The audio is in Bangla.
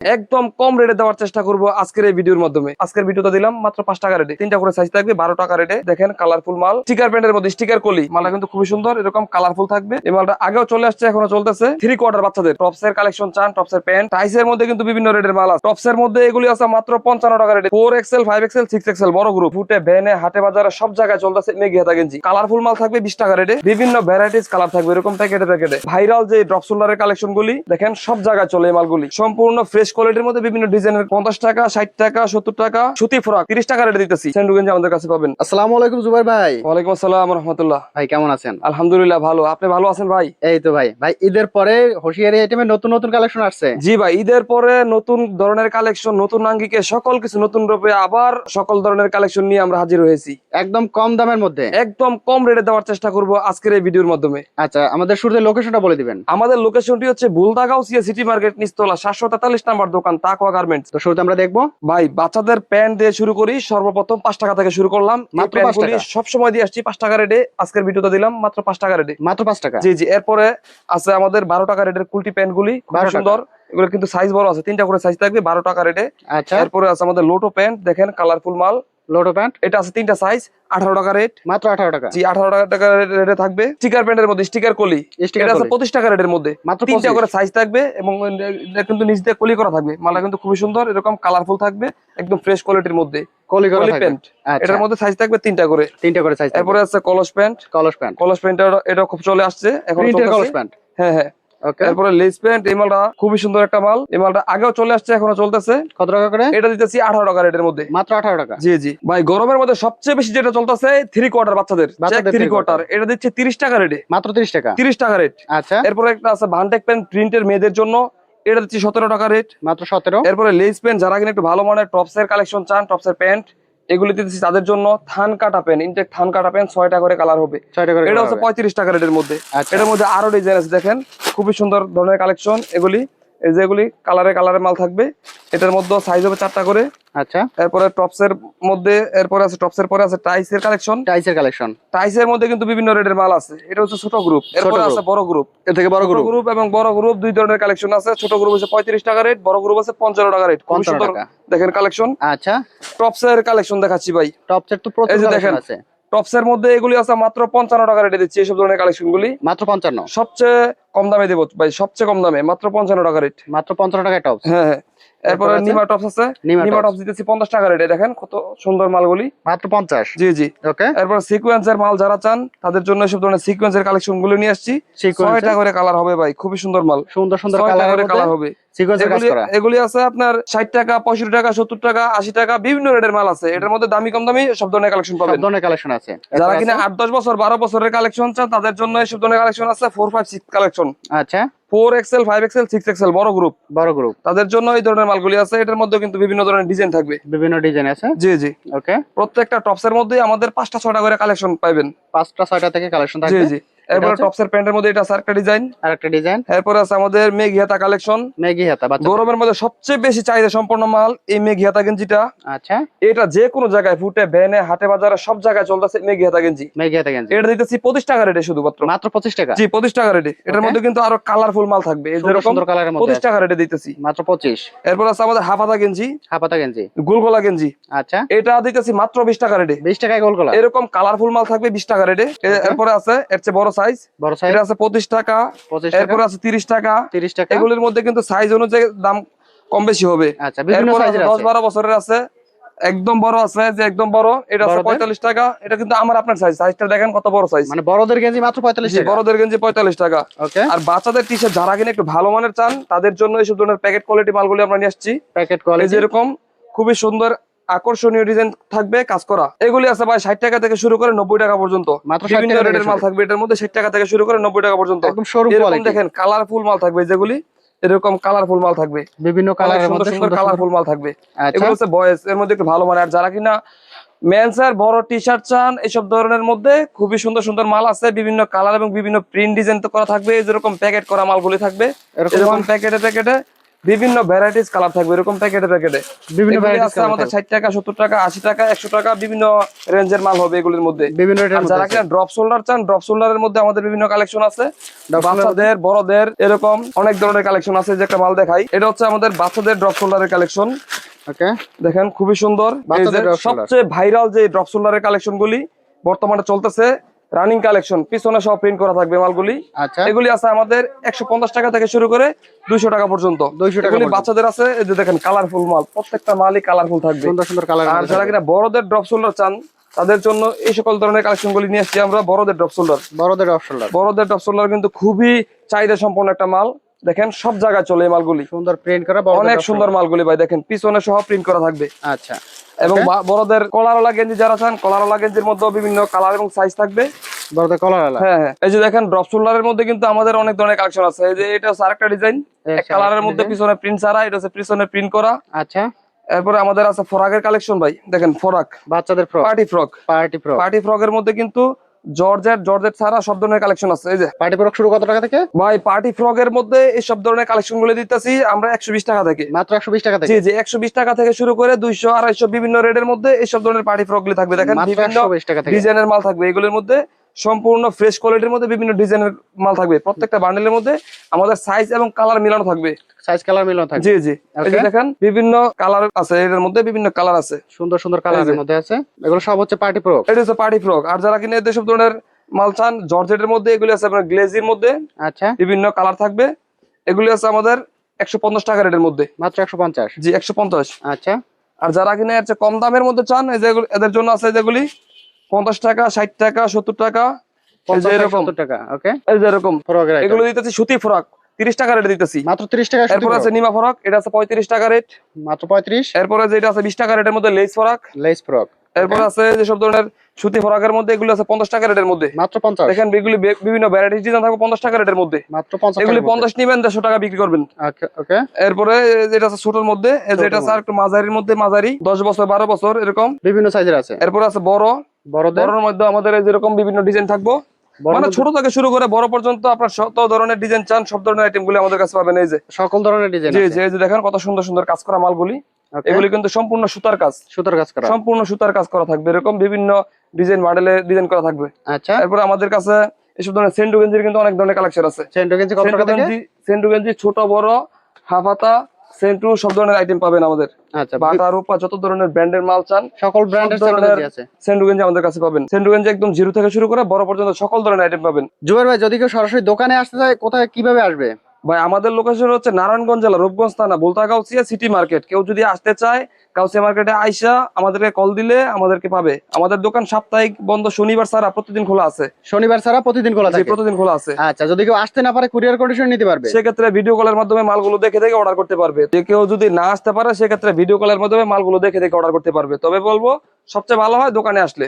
একদম কম রেটে দেওয়ার চেষ্টা করব আজকের এই ভিডিওর মাধ্যমে। আজকের ভিডিওটা দিলাম মাত্র 5 টাকা রেটে, 3টা করে সাইজ থাকবে, 12 টাকা রেটে। দেখেন কালারফুল মাল, স্টিকার প্যান্টের মধ্যে স্টিকার কলি মালটা কিন্তু খুবই সুন্দর, এরকম কালারফুল থাকবে। এই মালটা আগেও চলে আসছে, এখনো চলতেছে। 3/4 বাচ্চাদের টপস এর কালেকশন চান, টপস এর প্যান্ট টাইস এর মধ্যে কিন্তু বিভিন্ন রেটের মাল আছে। টপস এর মধ্যে এগুলি আছে মাত্র 55 টাকা রেটে। 4XL 5XL 6XL বড় গ্রুপ, ফুটে ভ্যানে হাটে বাজারে সব জায়গায় চলতেছে মেঘি হাতা গেঞ্জি। কালারফুল মাল থাকবে 20 টাকা রেটে, বিভিন্ন ভ্যারাইটিস কালার থাকবে এরকম প্যাকেটে প্যাকেটে। ভাইরাল যে ড্রপ শোল্ডারের কালেকশন গুলি দেখেন সব জায়গায় চলে এই মালগুলি, সম্পূর্ণ ফ্রেশ কোয়ালিটির মধ্যে বিভিন্ন ডিজাইনের। 50 টাকা, 60 টাকা, 70 টাকা। সুতি ফ্রক 30 টাকা রেটে দিতেছি, সেন্ডু গেঞ্জি আমাদের কাছে পাবেন। আসসালামু আলাইকুম জুবাইর ভাই। ওয়ালাইকুম আসসালাম রাহমাতুল্লাহ। ভাই কেমন আছেন? আলহামদুলিল্লাহ ভালো, আপনি ভালো আছেন ভাই? এই তো ভাই ঈদের পরে হোশিয়ারি আইটেমের নতুন নতুন কালেকশন আসছে। জি ভাই, ঈদের পরে নতুন ধরনের কালেকশন, নতুন আঙ্গিকে সকল কিছু নতুন রূপে আবার সকল ধরনের কালেকশন নিয়ে আমরা হাজির হয়েছি একদম কম দামের মধ্যে, একদম কম রেটে দেওয়ার চেষ্টা করব আজকের এই ভিডিওর মাধ্যমে। আচ্ছা আমাদের শুরুতে লোকেশনটা বলে দিবেন। আমাদের লোকেশনটি হচ্ছে বুলদাগাউসিয়া সিটি মার্কেট নিচতলা 743 নাম্বার দোকান তাকওয়া গার্মেন্টস। তো শুরুতে আমরা দেখবো ভাই বাচ্চাদের প্যান্ট দিয়ে শুরু করি, সর্বপ্রথম 5 টাকা থেকে শুরু করলাম। মাত্র 5 টাকা। সব সময় দিয়ে আসছি 5 টাকা রেটে, আজকের ভিডিওটা দিলাম মাত্র 5 টাকা রেটে। মাত্র 5 টাকা। জি জি। এরপরে আছে আমাদের 12 টাকা রেটের কুলটি প্যান্ট গুলি, খুব সুন্দর। এগুলো কিন্তু সাইজ বড় আছে, 3টা করে সাইজ থাকবে, 12 টাকা রেটে। আচ্ছা এরপরে আছে আমাদের লোটো প্যান্ট, দেখেন কালারফুল মাল লোটো প্যান্ট, এটা আছে 3টা সাইজ, 18 টাকা রেট। মাত্র 18 টাকা। জি 18 টাকা রেটে থাকবে। স্টিকার প্যান্টের মধ্যে স্টিকার কলি, এটা আছে 25 টাকা রেটের মধ্যে, মাত্র 3টা করে সাইজ থাকবে এবং এটা কিন্তু নিচ দিয়ে কলি করা থাকবে। মালটা কিন্তু খুবই সুন্দর, এরকম কালারফুল থাকবে, একদম ফ্রেশ কোয়ালিটির মধ্যে। কলি প্যান্ট, এটার মধ্যে সাইজ থাকবে 3টা করে, 3টা করে সাইজ। এরপরে আছে কলস প্যান্ট। কলস প্যান্ট এটা খুব চলে আসছে এখন, কলস প্যান্ট। হ্যাঁ হ্যাঁ। এরপরে লেস প্যান্ট, এই মালটা খুবই সুন্দর একটা মাল। এই মালটা আগেও চলে আসছে, এখনো চলতেছে। কত টাকা করে? এটা দিতেছি 18 টাকা রেটের মধ্যে, মাত্র 18 টাকা। জি জি ভাই। গরমের মধ্যে সবচেয়ে বেশি যেটা চলতেছে 3/4 বাচ্চাদের 3/4, এটা দিচ্ছে 30 টাকা রেটে, মাত্র 30 টাকা। 30 টাকা রেট। আচ্ছা এরপরে একটা আছে ভানটেক প্যান্ট প্রিন্টের মেয়েদের জন্য, এটা দিচ্ছি 17 টাকা রেট, মাত্র 17। এরপরে লেস প্যান্ট, যারা কিনা একটু ভালো মানের টপস এর কালেকশন চান, টপস এর প্যান্ট এগুলি দিতেছি তাদের জন্য। থান কাটা প্যান্ট, ইনটেক থান কাটা প্যান্ট 6টা করে কালার হবে, 6টা করে। এটা হচ্ছে 35 টাকা রেটের মধ্যে। আচ্ছা। এটার মধ্যে আরো ডিজাইন আছে, দেখেন খুবই সুন্দর ধরনের কালেকশন এগুলি। এই যেগুলি কালারে মাল থাকবে, এটার মধ্যে সাইজ হবে 4টা করে। আচ্ছা এরপরে টপসের মধ্যে, এরপরে আছে টপসের পরে আছে টাইসের কালেকশন। টাইসের মধ্যে কিন্তু বিভিন্ন রেটের মাল আছে, এটা হচ্ছে ছোট গ্রুপ। এরপরে আছে বড় গ্রুপ, এর থেকে বড় গ্রুপ এবং বড় গ্রুপ দুই ধরনের কালেকশন আছে। ছোট গ্রুপ হচ্ছে 35 টাকা রেট, বড় গ্রুপ আছে 15 টাকা রেট। খুব সুন্দর দেখেন কালেকশন। আচ্ছা টপসের কালেকশন দেখাচ্ছি ভাই। টপসের তো প্রচুর কালেকশন আছে। টপসের মধ্যে এগুলি আছে মাত্র 55 টাকা রেটে দিচ্ছি, এইসব ধরনের কালেকশন গুলি মাত্র 55। সবচেয়ে কম দামে দেবো ভাই, সবচেয়ে কম দামে মাত্র 55 টাকা রেট, মাত্র 55 টাকায় টপস। হ্যাঁ হ্যাঁ। এরপরে নিমা টপস আছে, নিমা টপস দিতেছি 50 টাকা রেটে। দেখেন কত সুন্দর মালগুলি, মাত্র 50। জি জি। ওকে। এরপর সিকোয়েন্সের মাল যারা চান তাদের জন্য এসব ধরনের সিকোয়েন্সের কালেকশন গুলো নিয়ে আসছি। 6টা করে কালার হবে ভাই, খুবই সুন্দর মাল, সুন্দর সুন্দর কালার হবে। এগুলি আছে আপনার 60 টাকা, 65 টাকা, 70 টাকা, 80 টাকা, বিভিন্ন রেটের মাল আছে। এটার মধ্যে দামি কম দামি সব ধরনের কালেকশন পাবেন। সব ধরনের কালেকশন আছে। যারা কিনা 8-10 বছর 12 বছরের কালেকশন চান তাদের জন্য এসব ধরনের কালেকশন আছে। 4-5-6 কালেকশন, আচ্ছা 4XL 5XL 6XL বড় গ্রুপ তাদের জন্য এই ধরনের মালগুলি আছে। এটার মধ্যে কিন্তু বিভিন্ন ধরনের ডিজাইন থাকবে, বিভিন্ন ডিজাইন আছে। জি জি। ওকে। প্রত্যেকটা টপসের মধ্যে আমাদের 5টা 6টা করে কালেকশন পাবেন, 5টা 6টা থেকে কালেকশন থাকবে, জি জি। এরপরে টপসের প্যান্টের মধ্যে এটা আরেকটা ডিজাইন, এরপরে আছে আমাদের মেঘি হাতা কালেকশন। গরমের মধ্যে সবচেয়ে বেশি চাহিদা সম্পন্ন মাল এই মেঘি হাতা গেঞ্জিটা। আচ্ছা এটা যে কোনো জায়গায় ফুটে ভ্যানে হাটে বাজারে সব জায়গায় চলতেছে মেঘি হাতা গেঞ্জি। এটা দিতেছি 25 টাকা রেটে, শুধুমাত্র মাত্র 25 টাকা। জি 25 টাকা রেটে। এটার মধ্যে কিন্তু আরো কালারফুল মাল থাকবে, এরকম 25 টাকা রেটে দিতেছি, মাত্র 25। এরপর আছে আমাদের হাফাতা গেঞ্জি, গোলগলা গেঞ্জি। আচ্ছা এটা দিতেছি মাত্র 20 টাকা রেটে, 20 টাকায় গোলগলা। এরকম কালারফুল মাল থাকবে 20 টাকা রেটে। এরপরে আছে এর চেয়ে বড় সাইজ, এটা আছে 25 টাকা, এরপরে আছে 30 টাকা। এগুলোর মধ্যে কিন্তু সাইজ অনুযায়ী দাম কম বেশি হবে। আচ্ছা বিভিন্ন সাইজের আছে, 10-12 বছরের আছে, একদম বড় আছে, যে একদম বড় এটা আছে 45 টাকা। এটা কিন্তু আমার আপনার সাইজটা দেখেন কত বড় সাইজ, মানে বড়দের গেঞ্জি মাত্র 45 টাকা। বড়দের গেঞ্জি 45 টাকা। ওকে। আর বাচ্চাদের টি-শার্ট যারা কিনা একটু ভালো মানের চান তাদের জন্য এইসব ধরনের প্যাকেট কোয়ালিটি মালগুলি আমরা নিয়ে আসছি। প্যাকেট কোয়ালিটি যেরকম খুবই সুন্দর আকর্ষণীয় ডিজাইন থাকবে, কাজ করা। এগুলি আছে ভাই 60 টাকা থেকে শুরু করে 90 টাকা পর্যন্ত, বিভিন্ন রেটের মাল থাকবে। এটার মধ্যে 60 টাকা থেকে শুরু করে 90 টাকা পর্যন্ত, একদম সরু কোয়ালিটি। দেখেন কালারফুল মাল থাকবে, যেগুলি এরকম কালারফুল মাল থাকবে, বিভিন্ন কালারের মধ্যে সুন্দর কালারফুল মাল থাকবে। এগুলো হচ্ছে বয়েজ, এর মধ্যে একটু ভালো মানের। আর যারা কিনা মেন্স এর বড় টি-শার্ট চান, এইসব ধরনের মধ্যে খুবই সুন্দর সুন্দর মাল আছে, বিভিন্ন কালার এবং বিভিন্ন প্রিন্ট ডিজাইন তো করা থাকবে। যেরকম প্যাকেট করা মালগুলি থাকবে, এরকম প্যাকেটে বিভিন্ন ভ্যারাইটিস কালার থাকবে এরকম প্যাকেটে প্যাকেটে। বিভিন্ন এগুলি varieties আছে color আমাদের থাকবে। 60 টাকা 70 টাকা 80 টাকা 100 টাকা বিভিন্ন রেঞ্জের মাল হবে এগুলির মধ্যে। বিভিন্ন রেটের আর মধ্যে যারা আছে। কিনা ড্রপ শোল্ডার চান, ড্রপ শোল্ডারের মধ্যে আমাদের বিভিন্ন কালেকশন আছে, Drop shoulder বাচ্চাদের বড়দের এরকম অনেক ধরনের কালেকশন আছে। যে একটা মাল দেখাই, এটা হচ্ছে আমাদের বাচ্চাদের ড্রপ শোল্ডারের কালেকশন। ওকে, দেখেন খুবই সুন্দর। এই যে বাচ্চাদের drop shoulder। সবচেয়ে ভাইরাল যে ড্রপ শোল্ডারের কালেকশন গুলি বর্তমানে চলতেছে, রানিং কালেকশন, পিছনে সব প্রিন্ট করা থাকবে মালগুলি। আচ্ছা, এগুলি আছে আমাদের 150 টাকা থেকে শুরু করে 200 টাকা পর্যন্ত। 200 টাকা এগুলি পর্যন্ত। বাচ্চাদের আছে, এই যে দেখেন কালারফুল মাল, প্রত্যেকটা মালই কালারফুল থাকবে। সুন্দর সুন্দর কালার। আর যারা কিনা বড়দের ড্রপ শোল্ডার চান তাদের জন্য এই সকল ধরনের কালেকশন গুলি নিয়ে আসছি আমরা। বড়দের ড্রপ শোল্ডার, বড়দের ড্রপ শোল্ডার। বড়দের ড্রপ শোল্ডার কিন্তু খুবই চাহিদা সম্পন্ন একটা মাল। দেখেন সব জায়গায় চলে এই মালগুলি, সুন্দর প্রিন্ট করা বড়দের অনেক drop সুন্দর shoulder। মালগুলি ভাই। দেখেন পিছনে সহ প্রিন্ট করা থাকবে। আচ্ছা, এবং Okay। বড়দের কলারওয়ালা গেঞ্জি যারা চান, কলারওয়ালা গেঞ্জির মধ্যে বিভিন্ন কালার এবং সাইজ থাকবে। বড়দের কলার আলা। হ্যাঁ হ্যাঁ, এই যে দেখেন ড্রপ শোল্ডারের মধ্যে কিন্তু আমাদের অনেক ধরনের কালেকশন আছে। এই যে এটা হচ্ছে আরেকটা ডিজাইন, এক কালারের মধ্যে পিছনে প্রিন্ট ছাড়া, এটা হচ্ছে পিছনে প্রিন্ট করা। আচ্ছা, এরপরে আমাদের আছে ফরাকের কালেকশন ভাই। দেখেন ফরাক, বাচ্চাদের frock, party frock. Party frock. Party ফ্রকের মধ্যে কিন্তু জর্জেট ছাড়া সব ধরনের কালেকশন আছে। এই যে পার্টি ফ্রক শুরু কত টাকা থেকে? ভাই পার্টি ফ্রকের মধ্যে এই সব ধরনের কালেকশন গুলো দিতেছি আমরা 120 টাকা থেকে। মাত্র 120 টাকা থেকে। জি জি, 120 টাকা থেকে শুরু করে 200 250 বিভিন্ন রেটের মধ্যে এই সব ধরনের পার্টি ফ্রক গুলি থাকবে। দেখেন মাত্র বিভিন্ন 120 টাকা থেকে। ডিজাইনের মাল থাকবে এগুলোর মধ্যে, সম্পূর্ণ ফ্রেশ কোয়ালিটির মধ্যে বিভিন্ন ডিজাইনের মাল থাকবে। প্রত্যেকটা বান্ডেলের মধ্যে আমাদের সাইজ এবং কালার মিলানো থাকবে। সাইজ কালার মিলানো থাকবে। জি জি, এই যে Okay। দেখেন বিভিন্ন কালার আছে, এর মধ্যে বিভিন্ন কালার আছে, সুন্দর সুন্দর এই কালারের যে। মধ্যে আছে। এগুলো সব হচ্ছে পার্টি ফ্রক। এটা হচ্ছে পার্টি ফ্রক। আর যারা কিনে এসব ধরনের মাল চান জর্জেটের মধ্যে, এগুলি আছে আপনার গ্লেজির মধ্যে, আচ্ছা, বিভিন্ন কালার থাকবে। এগুলি আছে আমাদের 150 টাকা রেটের মধ্যে। মাত্র 150। জি 150। আচ্ছা, আর যারা কিনে এর চেয়ে কম দামের মধ্যে চান, এই যে এদের জন্য আছে যেগুলি 50 টাকা 60 টাকা 70 টাকা, এই যে 50 এরকম, 70 টাকা। ওকে, এই যে এরকম ফ্রকের আইটেম। এগুলো দিতেছি সুতি ফ্রক 30 টাকা রেটে দিতেছি। মাত্র 30 টাকা সুতি এরপর ফ্রক। আছে নিমা ফ্রক, এটা আছে 35 টাকা রেট। মাত্র 35। এরপরে যেটা আছে 20 টাকা রেটের মধ্যে লেস ফ্রক। Less frock. এরপর আছে যে সব ধরনের সুতি ফ্রকের মধ্যে, এগুলো আছে 50 টাকা রেটের মধ্যে। মাত্র 50। দেখেন এগুলি বিভিন্ন ভ্যারাইটিস ডিজাইন থাকবে 50 টাকা রেটের মধ্যে। মাত্র 50 এগুলি টাকা। 50 নিবেন 150 টাকা বিক্রি করবেন। ওকে, ওকে। এরপরে যেটা আছে ছোটর মধ্যে, এই যে এটা আছে একটু মাঝারির মধ্যে, মাঝারি 10 বছর 12 বছর এরকম বিভিন্ন সাইজের আছে। এরপর আছে বড়, বড়দের বড়র মধ্যে আমাদের এই যেরকম বিভিন্ন ডিজাইন থাকবো, বড় মানে মধ্যে ছোট থেকে শুরু করে বড় পর্যন্ত আপনার যত ধরনের ডিজাইন চান সব ধরনের আইটেম গুলি আমাদের কাছে পাবেন। এই যে সকল ধরনের ডিজাইন জি আছে। জি, এই যে দেখেন কত সুন্দর সুন্দর কাজ করা মালগুলি। ওকে, এগুলি কিন্তু সম্পূর্ণ সুতার কাজ, সুতার কাজ করা। সম্পূর্ণ সুতার কাজ করা থাকবে। এরকম বিভিন্ন ডিজাইন মডেলে ডিজাইন করা থাকবে। আচ্ছা, এরপরে আমাদের কাছে এসব ধরনের সেন্ডু গেঞ্জির কিন্তু অনেক ধরনের কালেকশন আছে। সেন্টো গেঞ্জি কত টাকা থেকে? সেন্ডু গেঞ্জি ছোট বড় হাফ হাতা সেন্টু সব ধরনের আইটেম পাবেন আমাদের। আচ্ছা, বাটা রূপা যত ধরনের ব্র্যান্ডের মাল চান সকল ব্র্যান্ডের সব সেন্টো ধরনের গেঞ্জি আছে। সেন্ডু গেঞ্জি আমাদের কাছে পাবেন। সেন্ডু গেঞ্জি একদম জিরো থেকে শুরু করে বড় পর্যন্ত সকল ধরনের আইটেম পাবেন। জুবাইর ভাই, যদি কেউ সরাসরি দোকানে আসতে চায় কোথায় কিভাবে আসবে? ভাই আমাদের লোকেশন হচ্ছে নারায়ণগঞ্জ জেলা রূপগঞ্জ থানা বুলতাগাউসিয়া সিটি মার্কেট। কেউ যদি আসতে চায় গাউসিয়া মার্কেটে আইসা আমাদেরকে কল দিলে আমাদেরকে পাবে। আমাদের দোকান সাপ্তাহিক বন্ধ, শনিবার ছাড়া প্রতিদিন খোলা আছে। শনিবার ছাড়া প্রতিদিন খোলা জি, থাকে। প্রতিদিন খোলা আছে। আচ্ছা, যদি কেউ আসতে না পারে কুরিয়ার কন্ডিশন নিতে পারবে? সেক্ষেত্রে ভিডিও কলের মাধ্যমে মালগুলো দেখে দেখে অর্ডার করতে পারবে। যে কেউ যদি না আসতে পারে সেক্ষেত্রে ভিডিও কলের মাধ্যমে মালগুলো দেখে দেখে অর্ডার করতে পারবে। তবে বলবো সবচেয়ে ভালো হয় দোকানে আসলে।